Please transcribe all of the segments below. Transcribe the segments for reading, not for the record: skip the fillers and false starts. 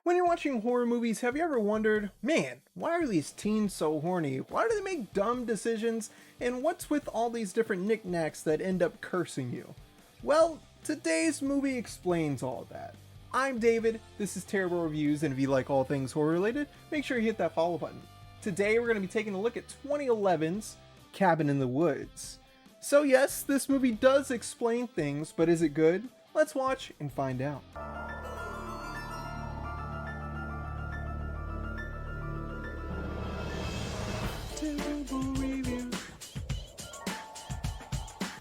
When you're watching horror movies, have you ever wondered, man, why are these teens so horny? Why do they make dumb decisions? And what's with all these different knickknacks that end up cursing you? Well, today's movie explains all of that. I'm David, this is Terrorble Reviews, and if you like all things horror related, make sure you hit that follow button. Today we're going to be taking a look at 2011's Cabin in the Woods. So yes, this movie does explain things, but is it good? Let's watch and find out.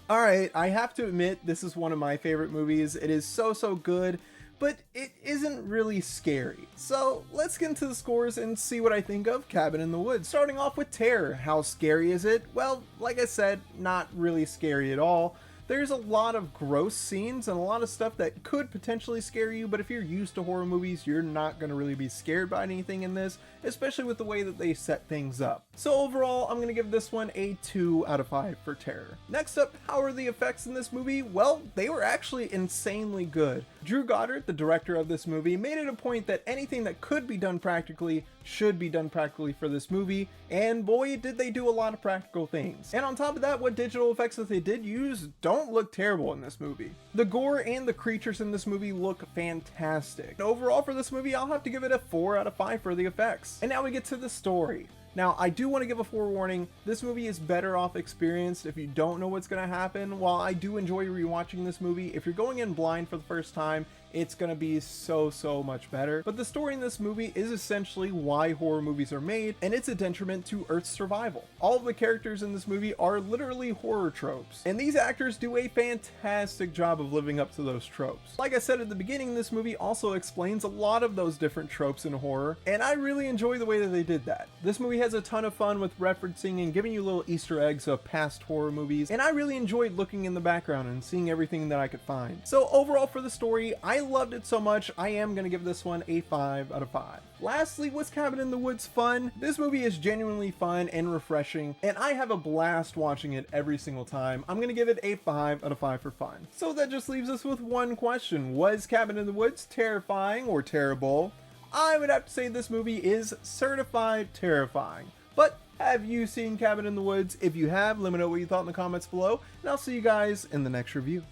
Alright, I have to admit this is one of my favorite movies. It is so good, but it isn't really scary. So let's get into the scores and see what I think of Cabin in the Woods. Starting off with Terror. How scary is it? Well, like I said, not really scary at all. There's a lot of gross scenes and a lot of stuff that could potentially scare you, but if you're used to horror movies, you're not going to really be scared by anything in this, especially with the way that they set things up. So overall, I'm going to give this one a 2 out of 5 for Terror. Next up, how are the effects in this movie? Well, they were actually insanely good. Drew Goddard, the director of this movie, made it a point that anything that could be done practically should be done practically for this movie, and boy did they do a lot of practical things. And on top of that, what digital effects that they did use don't look terrible in this movie. The gore and the creatures in this movie look fantastic. Overall for this movie, I'll have to give it a 4 out of 5 for the effects. And now we get to the story. Now, I do want to give a forewarning, this movie is better off experienced if you don't know what's going to happen. While I do enjoy rewatching this movie, if you're going in blind for the first time, it's going to be so much better. But the story in this movie is essentially why horror movies are made, and it's a detriment to Earth's survival. All of the characters in this movie are literally horror tropes, and these actors do a fantastic job of living up to those tropes. Like I said at the beginning, this movie also explains a lot of those different tropes in horror, and I really enjoy the way that they did that. This movie has a ton of fun with referencing and giving you little Easter eggs of past horror movies, and I really enjoyed looking in the background and seeing everything that I could find. So overall for the story, I loved it so much, I am going to give this one a 5 out of 5. Lastly, was Cabin in the Woods fun? This movie is genuinely fun and refreshing, and I have a blast watching it every single time. I'm going to give it a 5 out of 5 for fun. So that just leaves us with one question. Was Cabin in the Woods terrifying or terrible? I would have to say this movie is certified terrifying. But have you seen Cabin in the Woods? If you have, let me know what you thought in the comments below, and I'll see you guys in the next review.